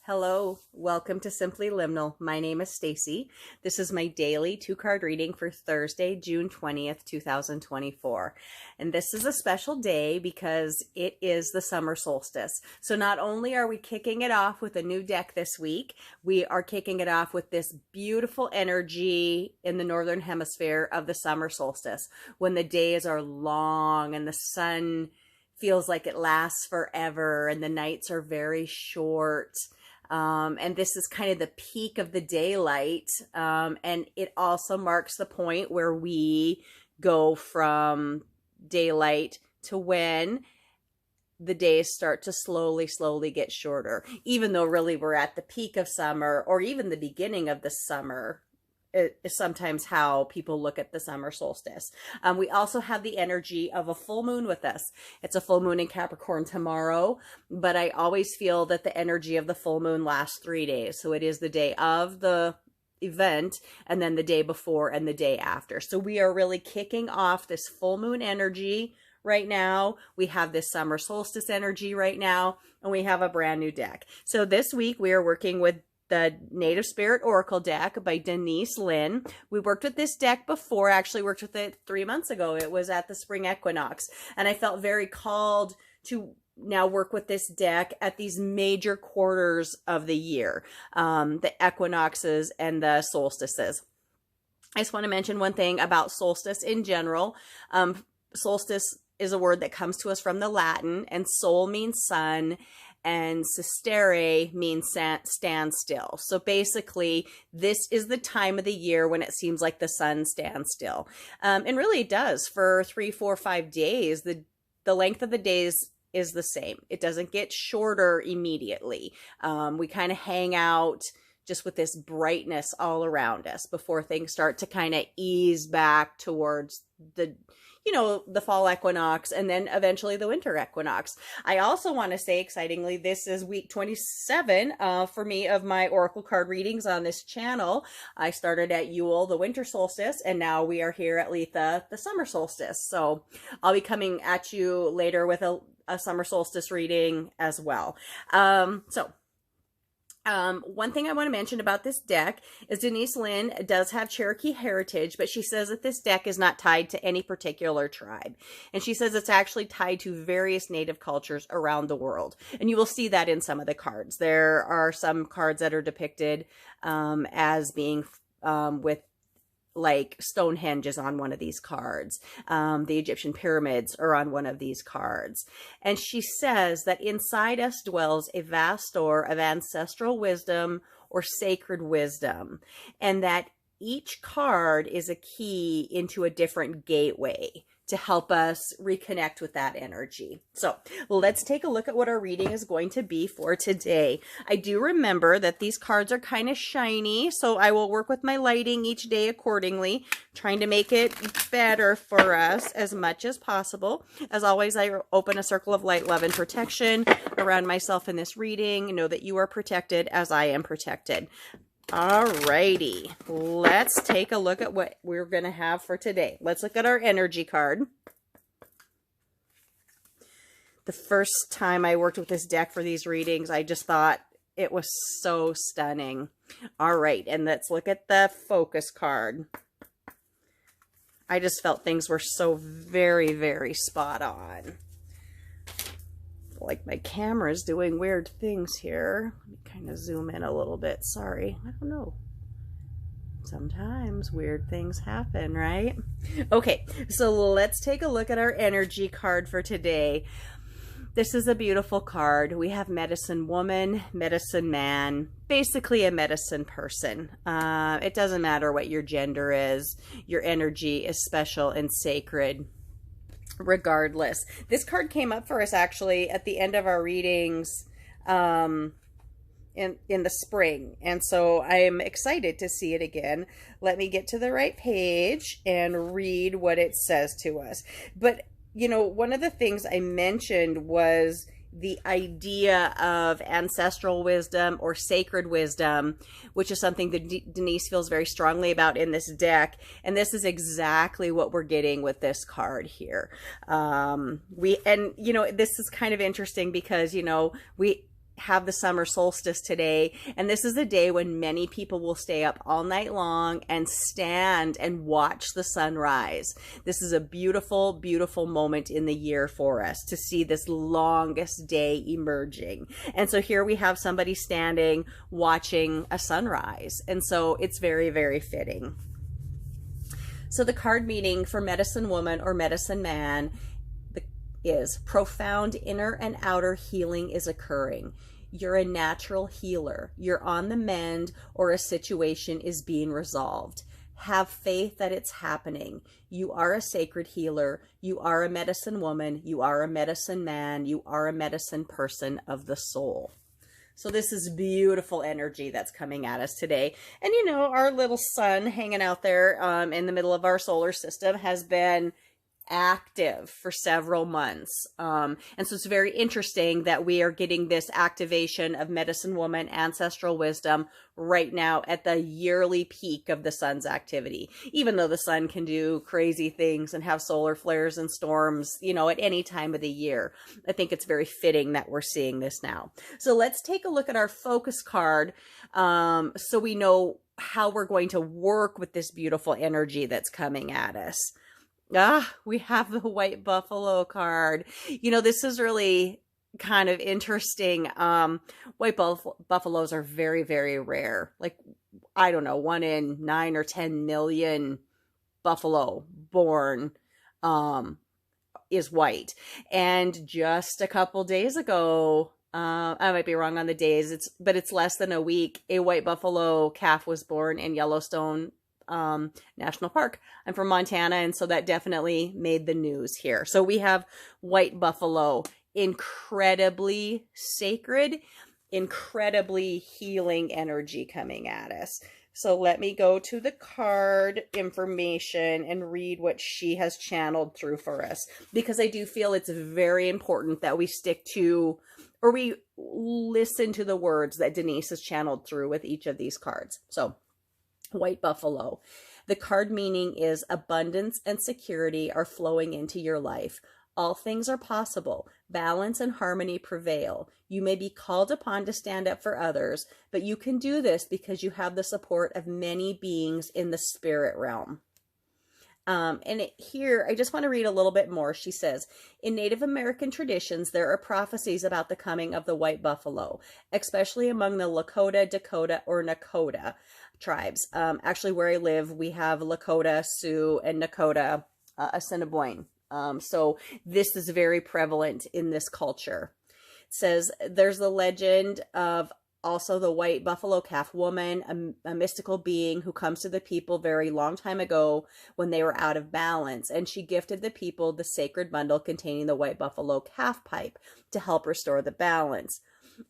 Hello, welcome to Simply Liminal. My name is Stacy. This is my daily 2-card reading for Thursday, June 20th, 2024. And this is a special day because it is the summer solstice. So not only are we kicking it off with a new deck this week, we are kicking it off with this beautiful energy in the northern hemisphere of the summer solstice, when the days are long and the sun feels like it lasts forever and the nights are very short. And this is kind of the peak of the daylight. And it also marks the point where we go from daylight to when the days start to slowly get shorter, even though really we're at the peak of summer, or even the beginning of the summer is sometimes how people look at the summer solstice. We also have the energy of a full moon with us. It's a full moon in Capricorn tomorrow, but I always feel that the energy of the full moon lasts 3 days. So it is the day of the event, and then the day before and the day after. So we are really kicking off this full moon energy right now. We have this summer solstice energy right now, and we have a brand new deck. So this week we are working with the Native Spirit Oracle deck by Denise Lynn. We worked with this deck before. I actually worked with it 3 months ago. It was at the spring equinox, and I felt very called to now work with this deck at these major quarters of the year, the equinoxes and the solstices. I just want to mention one thing about solstice in general. Solstice is a word that comes to us from the Latin, and sol means sun, and sistere means stand still. So basically, this is the time of the year when it seems like the sun stands still. And really it does. For 3, 4, 5 days, the length of the days is the same. It doesn't get shorter immediately. We kind of hang out just with this brightness all around us before things start to kind of ease back towards the fall equinox, and then eventually the winter equinox. I also want to say, excitingly, this is week 27 for me of my oracle card readings on this channel. I started at Yule, the winter solstice, and now we are here at Letha, the summer solstice. So I'll be coming at you later with a summer solstice reading as well. One thing I want to mention about this deck is Denise Lynn does have Cherokee heritage, but she says that this deck is not tied to any particular tribe. And she says it's actually tied to various native cultures around the world. And you will see that in some of the cards. There are some cards that are depicted as being with like Stonehenge is on one of these cards. The Egyptian pyramids are on one of these cards. And she says that inside us dwells a vast store of ancestral wisdom or sacred wisdom, and that each card is a key into a different gateway to help us reconnect with that energy. So let's take a look at what our reading is going to be for today. I do remember that these cards are kind of shiny, so I will work with my lighting each day accordingly, trying to make it better for us as much as possible. As always, I open a circle of light, love, and protection around myself in this reading. Know that you are protected as I am protected. Alrighty, let's take a look at what we're going to have for today. Let's look at our energy card. The first time I worked with this deck for these readings, I just thought it was so stunning. Alright, and let's look at the focus card. I just felt things were so very spot on. Like my camera is doing weird things here. Let me kind of zoom in a little bit. Sorry. I don't know. Sometimes weird things happen, right? Okay, so let's take a look at our energy card for today. This is a beautiful card. We have medicine woman, medicine man, basically a medicine person. It doesn't matter what your gender is. Your energy is special and sacred regardless. This card came up for us actually at the end of our readings in the spring, and so I am excited to see it again. Let me get to the right page and read what it says to us. But you know, one of the things I mentioned was the idea of ancestral wisdom or sacred wisdom, which is something that Denise feels very strongly about in this deck. And this is exactly what we're getting with this card here. You know, this is kind of interesting because, you know, have the summer solstice today, and this is a day when many people will stay up all night long and stand and watch the sunrise. This is a beautiful, beautiful moment in the year for us to see this longest day emerging. And so here we have somebody standing watching a sunrise, and so it's very, very fitting. So the card meaning for medicine woman or medicine man is profound inner and outer healing is occurring. You're a natural healer. You're on the mend, or a situation is being resolved. Have faith that it's happening. You are a sacred healer. You are a medicine woman. You are a medicine man. You are a medicine person of the soul. So this is beautiful energy that's coming at us today. And you know, our little sun hanging out there in the middle of our solar system has been active for several months. And so it's very interesting that we are getting this activation of medicine woman, ancestral wisdom right now at the yearly peak of the sun's activity. Even though the sun can do crazy things and have solar flares and storms, you know, at any time of the year, I think it's very fitting that we're seeing this now. So let's take a look at our focus card so we know how we're going to work with this beautiful energy that's coming at us. We have the white buffalo card. You know, this is really kind of interesting. White buffaloes are very, very rare. Like, I don't know, 1 in 9 or 10 million buffalo born is white. And just a couple days ago, I might be wrong on the days, but it's less than a week, a white buffalo calf was born in Yellowstone National Park. I'm from Montana, and so that definitely made the news here. So we have white buffalo, incredibly sacred, incredibly healing energy coming at us. So let me go to the card information and read what she has channeled through for us, because I do feel it's very important that we stick to, or we listen to the words that Denise has channeled through with each of these cards. So white buffalo. The card meaning is abundance and security are flowing into your life. All things are possible. Balance and harmony prevail. You may be called upon to stand up for others, but you can do this because you have the support of many beings in the spirit realm. Here, I just want to read a little bit more. She says, in Native American traditions, there are prophecies about the coming of the white buffalo, especially among the Lakota, Dakota, or Nakota tribes. Actually, where I live, we have Lakota, Sioux, and Nakota, Assiniboine. So this is very prevalent in this culture. It says there's the legend of also the white buffalo calf woman, a mystical being who comes to the people very long time ago when they were out of balance. And she gifted the people the sacred bundle containing the white buffalo calf pipe to help restore the balance.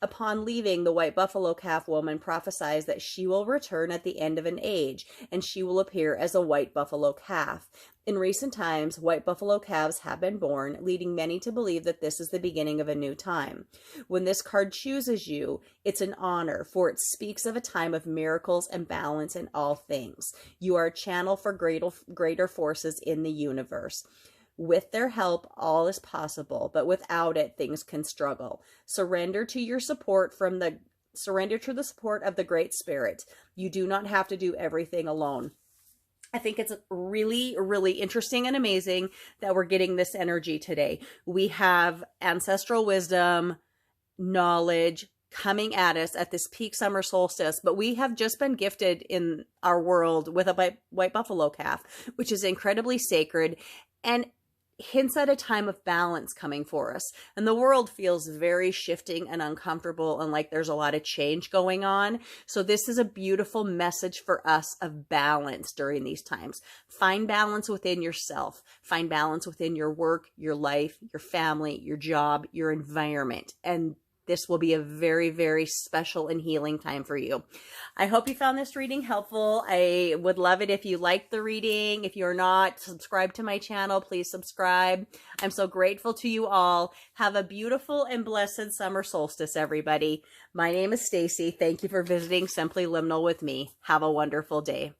Upon leaving, the white buffalo calf woman prophesies that she will return at the end of an age, and she will appear as a white buffalo calf. In recent times, white buffalo calves have been born, leading many to believe that this is the beginning of a new time. When this card chooses you, it's an honor, for it speaks of a time of miracles and balance in all things. You are a channel for greater forces in the universe. With their help, all is possible, but without it, things can struggle. Surrender to the support of the Great Spirit. You do not have to do everything alone. I think it's really, really interesting and amazing that we're getting this energy today. We have ancestral wisdom, knowledge coming at us at this peak summer solstice, but we have just been gifted in our world with a white buffalo calf, which is incredibly sacred and hints at a time of balance coming for us. And the world feels very shifting and uncomfortable and like there's a lot of change going on. So this is a beautiful message for us of balance during these times. Find balance within yourself. Find balance within your work, your life, your family, your job, your environment. And this will be a very, very special and healing time for you. I hope you found this reading helpful. I would love it if you liked the reading. If you're not subscribed to my channel, please subscribe. I'm so grateful to you all. Have a beautiful and blessed summer solstice, everybody. My name is Stacy. Thank you for visiting Simply Liminal with me. Have a wonderful day.